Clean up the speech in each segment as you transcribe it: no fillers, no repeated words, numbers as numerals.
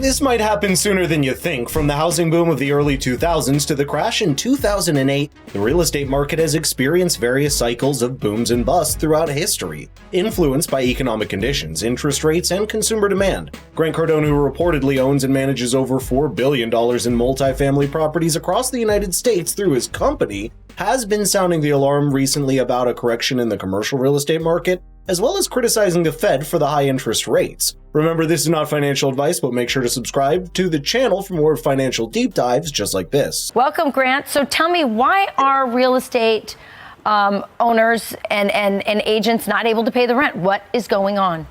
This might happen sooner than you think. From the housing boom of the early 2000s to the crash in 2008, the real estate market has experienced various cycles of booms and busts throughout history, influenced by economic conditions, interest rates, and consumer demand. Grant Cardone, who reportedly owns and manages over $4 billion in multifamily properties across the United States through his company, has been sounding the alarm recently about a correction in the commercial real estate market, as well as criticizing the Fed for the high interest rates. Remember, this is not financial advice, but make sure to subscribe to the channel for more financial deep dives just like this. Welcome, Grant. So tell me, why are real estate owners and agents not able to pay the rent? What is going on?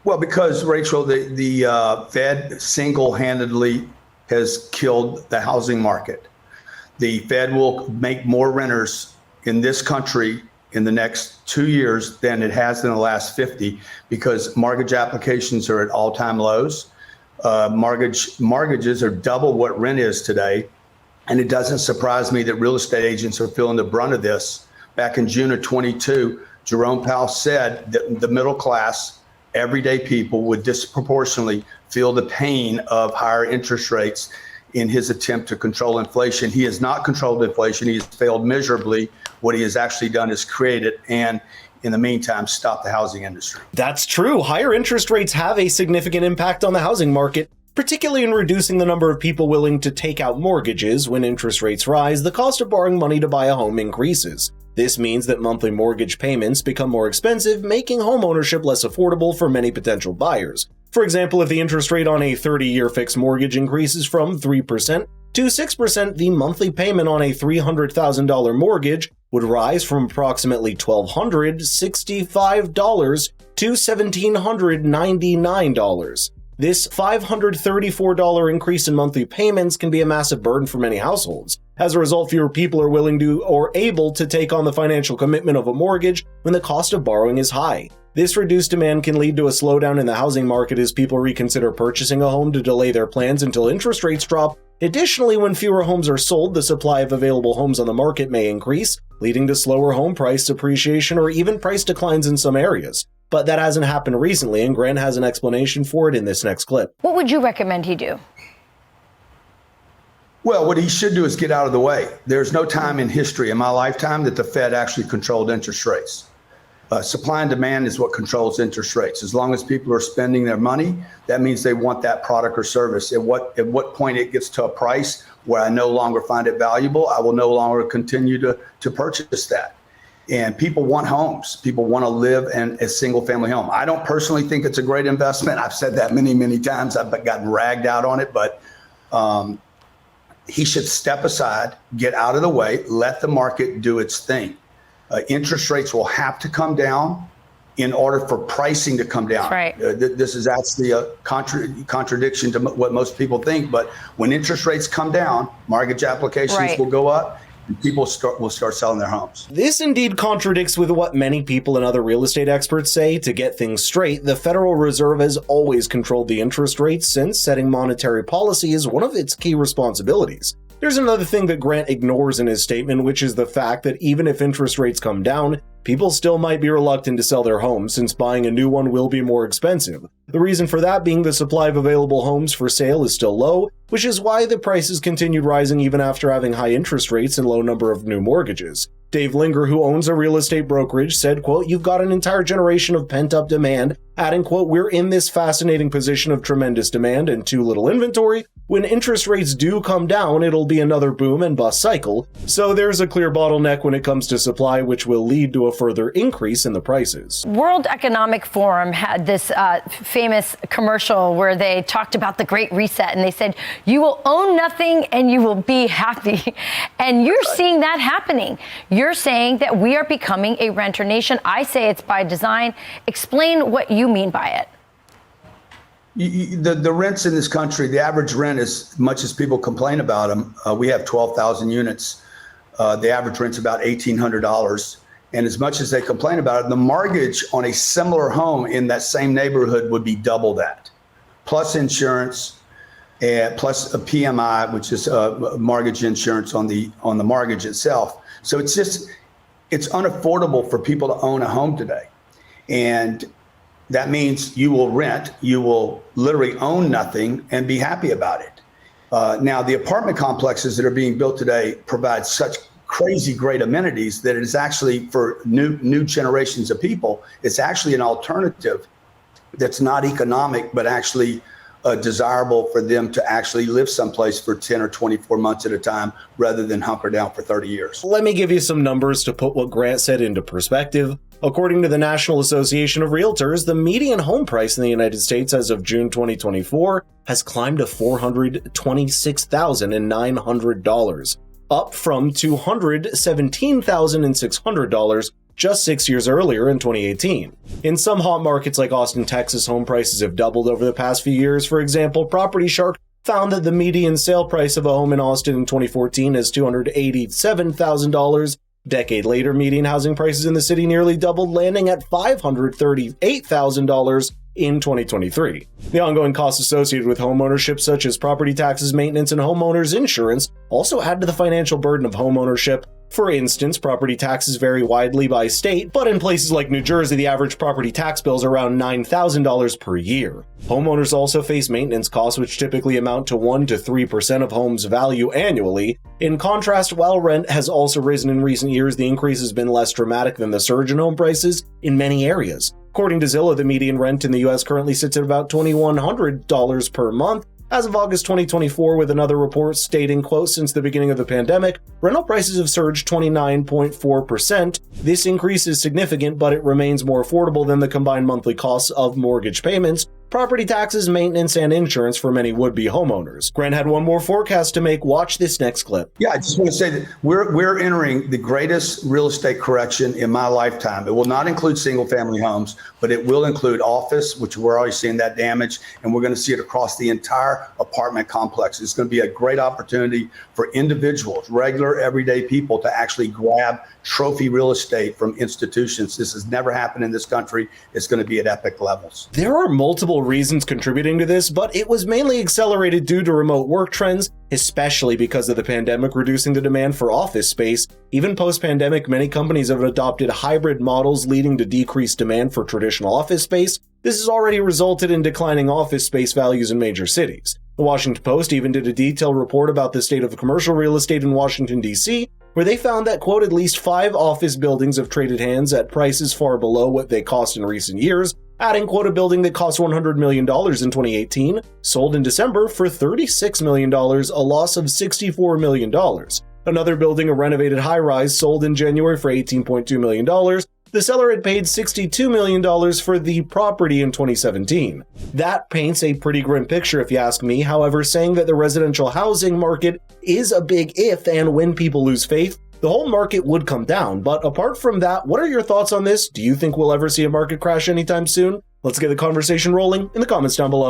Well, because, Rachel, the Fed single-handedly has killed the housing market. The Fed will make more renters in this country in the next 2 years than it has in the last 50, because mortgage applications are at all-time lows. Mortgages are double what rent is today. And it doesn't surprise me that real estate agents are feeling the brunt of this. Back in June of 22, Jerome Powell said that the middle class, everyday people would disproportionately feel the pain of higher interest rates in his attempt to control inflation. He has not controlled inflation. He has failed miserably. What he has actually done is create it and, in the meantime, stop the housing industry. That's true. Higher interest rates have a significant impact on the housing market, particularly in reducing the number of people willing to take out mortgages. When interest rates rise, the cost of borrowing money to buy a home increases. This means that monthly mortgage payments become more expensive, making homeownership less affordable for many potential buyers. For example, if the interest rate on a 30-year fixed mortgage increases from 3% to 6%, the monthly payment on a $300,000 mortgage would rise from approximately $1,265 to $1,799. This $534 increase in monthly payments can be a massive burden for many households. As a result, fewer people are willing to or able to take on the financial commitment of a mortgage when the cost of borrowing is high. This reduced demand can lead to a slowdown in the housing market as people reconsider purchasing a home to delay their plans until interest rates drop. Additionally, when fewer homes are sold, the supply of available homes on the market may increase, leading to slower home price appreciation or even price declines in some areas. But that hasn't happened recently, and Grant has an explanation for it in this next clip. What would you recommend he do? Well, what he should do is get out of the way. There's no time in history in my lifetime that the Fed actually controlled interest rates. Supply and demand is what controls interest rates. As long as people are spending their money, that means they want that product or service. At what point it gets to a price where I no longer find it valuable, I will no longer continue to purchase that. And people want homes. People want to live in a single family home. I don't personally think it's a great investment. I've said that many, many times. I've gotten ragged out on it, but he should step aside, get out of the way, let the market do its thing. Interest rates will have to come down in order for pricing to come down. That's right. This is actually a contradiction to what most people think. But when interest rates come down, mortgage applications will go up, and people will start selling their homes. This indeed contradicts with what many people and other real estate experts say. To get things straight, the Federal Reserve has always controlled the interest rates, since setting monetary policy is one of its key responsibilities. There's another thing that Grant ignores in his statement, which is the fact that even if interest rates come down, people still might be reluctant to sell their homes, since buying a new one will be more expensive. The reason for that being the supply of available homes for sale is still low, which is why the prices continued rising even after having high interest rates and low number of new mortgages. Dave Linger, who owns a real estate brokerage, said, quote, "You've got an entire generation of pent-up demand," adding, quote, "We're in this fascinating position of tremendous demand and too little inventory. When interest rates do come down, it'll be another boom and bust cycle. So there's a clear bottleneck when it comes to supply, which will lead to a further increase in the prices." World Economic Forum had this famous commercial where they talked about the Great Reset, and they said, you will own nothing and you will be happy. And you're seeing that happening. You're saying that we are becoming a renter nation. I say it's by design. Explain what you mean by it. The rents in this country, the average rent, as much as people complain about them, we have 12,000 units. The average rent's about $1,800. And as much as they complain about it, the mortgage on a similar home in that same neighborhood would be double that, plus insurance, and plus a PMI, which is mortgage insurance on the mortgage itself. So it's unaffordable for people to own a home today. And that means you will rent, you will literally own nothing and be happy about it. Now, the apartment complexes that are being built today provide such crazy great amenities that it is actually, for new generations of people, it's actually an alternative that's not economic, but actually desirable for them to actually live someplace for 10 or 24 months at a time rather than hunker down for 30 years. Let me give you some numbers to put what Grant said into perspective. According to the National Association of Realtors, the median home price in the United States as of June 2024 has climbed to $426,900, up from $217,600 just 6 years earlier in 2018. In some hot markets like Austin, Texas, home prices have doubled over the past few years. For example, Property Shark found that the median sale price of a home in Austin in 2014 is $287,000. Decade later, median housing prices in the city nearly doubled, landing at $538,000 in 2023. The ongoing costs associated with homeownership, such as property taxes, maintenance, and homeowners insurance, also add to the financial burden of homeownership. For instance, property taxes vary widely by state, but in places like New Jersey, the average property tax bill is around $9,000 per year. Homeowners also face maintenance costs, which typically amount to 1 to 3% of homes' value annually. In contrast, while rent has also risen in recent years, the increase has been less dramatic than the surge in home prices in many areas. According to Zillow, the median rent in the U.S. currently sits at about $2,100 per month. As of August 2024, with another report stating, quote, since the beginning of the pandemic, rental prices have surged 29.4%. This increase is significant, but it remains more affordable than the combined monthly costs of mortgage payments, property taxes, maintenance, and insurance for many would-be homeowners. Grant had one more forecast to make. Watch this next clip. Yeah, I just want to say that we're entering the greatest real estate correction in my lifetime. It will not include single-family homes, but it will include office, which we're already seeing that damage, and we're going to see it across the entire apartment complex. It's going to be a great opportunity for individuals, regular, everyday people, to actually grab trophy real estate from institutions. This has never happened in this country. It's going to be at epic levels. There are multiple reasons contributing to this, but it was mainly accelerated due to remote work trends, especially because of the pandemic reducing the demand for office space. Even post-pandemic, many companies have adopted hybrid models, leading to decreased demand for traditional office space. This has already resulted in declining office space values in major cities. The Washington Post even did a detailed report about the state of commercial real estate in Washington, D.C., where they found that, quote, at least 5 office buildings have traded hands at prices far below what they cost in recent years, adding, quote, a building that cost $100 million in 2018, sold in December for $36 million, a loss of $64 million. Another building, a renovated high-rise, sold in January for $18.2 million. The seller had paid $62 million for the property in 2017. That paints a pretty grim picture if you ask me. However, saying that the residential housing market is a big if, and when people lose faith, the whole market would come down. But apart from that, what are your thoughts on this? Do you think we'll ever see a market crash anytime soon? Let's get the conversation rolling in the comments down below.